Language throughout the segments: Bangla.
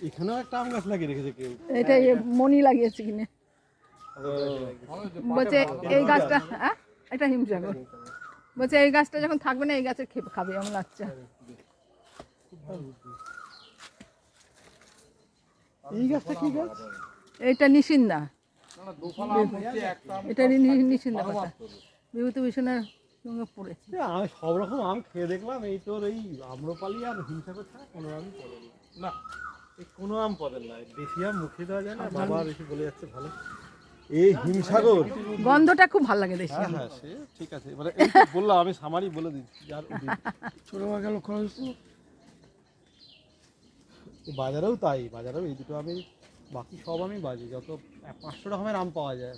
এখানেও একটা আম গাছ লাগিয়ে রেখেছে কেউ। এটা মনি লাগিয়েছে কিনে বলছে এই গাছটা, হ্যাঁ এটা হিমসাগর, বলছে এই গাছটা যখন থাকবে না এই গাছে খাবে এমন লাগছে। এই গাছটা কি গাছ? এটা নিশিন্দা, এটা নিশিন্দা পাতা, বিভূতিভূষণের সঙ্গে পড়েছে। আমি সব রকম আম খেয়ে দেখলাম, এই তোর এই আম্রপালি আর হিমসাগর ছাড়া কোনো আমই পড়ে না। এই কোনো আম পড়ে না, দেশি আম মুখে দেওয়া যায় না। বাবা বেশি বলে যাচ্ছে ভালো। এই হিমসাগর গন্ধটা খুব ভালো লাগে দেশি আম। হ্যাঁ সে ঠিক আছে, মানে এই তো বললাম আমি সামারি বলে দিচ্ছি। আর ছোট গেল খরচ বাজারেও তাই, বাজারেও এই দুটো আমি, বাকি সব আমি বাজি যত 500 রকমের আম পাওয়া যায়।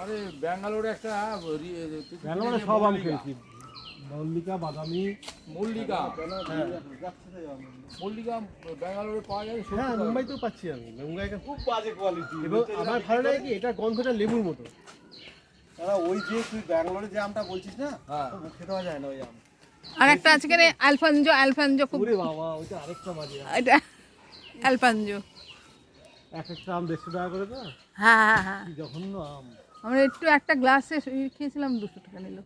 আরে ব্যাঙ্গালোরে একটা ব্যাঙ্গালোরে সব আম খেয়েছি, মল্লিকা, বাদামি, মল্লিকা মল্লিকা ব্যাঙ্গালোরে পাওয়া যায়। হ্যাঁ মুম্বাইতেও পাচ্ছি আমি। মুম্বাই খুব বাজে কোয়ালিটি, এবং আমার ভালো লাগে কি এটা গন্ধটা লেবুর মতো। দাদা ওই যে তুই ব্যাঙ্গালোরে যে আমটা বলছিস না, মুখে দেওয়া যায় না ওই আম। আর একটা আজকের আলফানজো খুব, ওরে বাবা ওইটা আরেকটা বাজে। এটা আলফানজো এক একটা আম 150 টাকা করে তো। হ্যাঁ কি জঘন্য আম। আমরা একটু একটা গ্লাসে খেয়েছিলাম 200 টাকা নিল।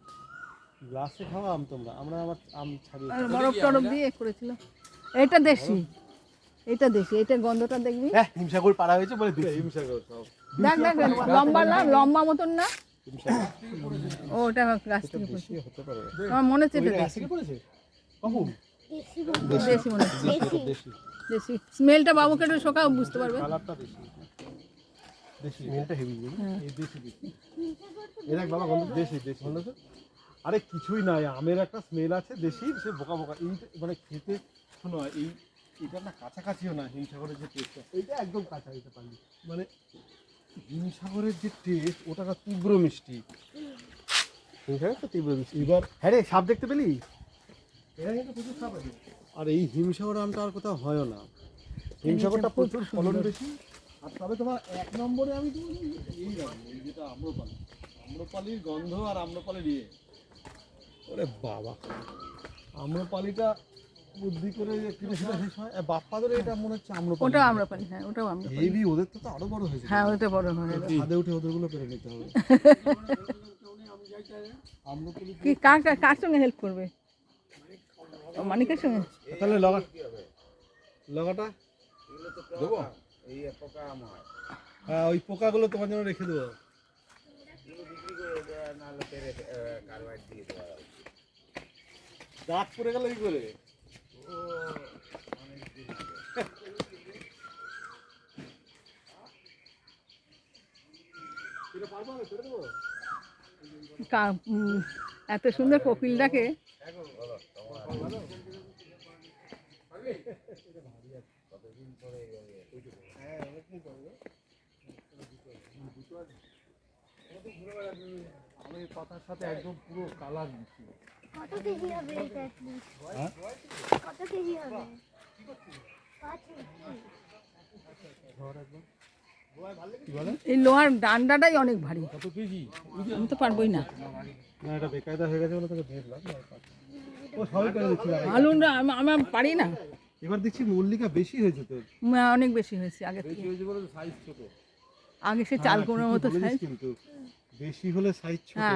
গ্লাসে খাওয়া আম তোমরা, আমরা আমার আম ছাড়িয়ে আর বরফ টরফ দিয়ে করেছিল। এটা দেশি, এটা গন্ধটা দেখবি। হ্যাঁ হিমসাগর পাড়া হয়েছে বলে হিমসাগর সব দেখ লম্বা মতন না, ওটা গাছ থেকে পড়ছে। হতে পারে, আমার মনে হচ্ছে এটা গাছ থেকে পড়েছে কখন? দেশি মনে হচ্ছে, দেশি দেশি। স্মেলটা বাবুকে একটু শোকাও, বুঝতে পারবে। কালারটা দেশি, দেশি এটা হেভি এই দেশি এর এক বাবা গন্ধ দেশি গন্ধ। আরে কিছুই নাই, আমের একটা স্মেল আছে দেশি, সে বোকা এই মানে খেতে। শোনো এই এটা না কাছাকাছিও না হিমসাগরের যে টেস্টটা, এইটা একদম কাঁচা হইতে পারি। মানে হিমসাগরের যে টেস্ট ওটা না তীব্র মিষ্টি, হিমসাগর তো তীব্র মিষ্টি। এবার হ্যাঁ রে সাপ দেখতে পেলি, এরা কিন্তু প্রচুর সাপ আছে। আর এই হিমসাগর আমটা আর কোথাও হয়ও না। হিমসাগরটা প্রচুর ফলন বেশি। আর তবে তোমার 1 নম্বরে আমি তো এই রাখবো, এই যেটা আম্রপালির গন্ধ আর আম্রপালির ইয়ে। ওরে বাবা আম্রপালিটা বুদ্ধি করে কিনে সেটা শেষ হয়। বাপ্পাদের এটা মনে হচ্ছে আম্রপালি, ওটাও আম্রপালি, হ্যাঁ ওটাও আম্রপালি। হেভি, ওদের তো আরো বড় হয়েছে। হ্যাঁ ওটা বড় হয়, ছাদে উঠে ওদেরগুলো পেরে নিতে হবে। কি কার সঙ্গে হেল্প করবে? মানিকের সঙ্গে। তাহলে লগাটা দেবো, হ্যাঁ ওই পোকাগুলো তোমার জন্য রেখে দেবো। দাঁত পড়ে গেল কি করে? এত সুন্দর কোকিলটাকে আমি পাতার সাথে একদম পুরো কালার দিচ্ছি। কত কেজি হবে এটা? কত কেজি হবে? এই লোহার ডান্ডাটাই অনেক ভারী। কত কেজি? আমি তো পারবোই না। না এটা বেকায়দা হয়ে গেছে বলে তোকে ধরলাম। ও সবাই করে দিচ্ছি। আলুটা আমার পারি না। এবার দেখছি মল্লিকা বেশি হয়েছে তোর। অনেক বেশি হয়েছে আগে থেকে। বেশি হয়েছে বলে সাইজ ছোট। আগে সে চাল কোনোর মতো সাইজ, কিন্তু বেশি হলে সাইজ ছোট।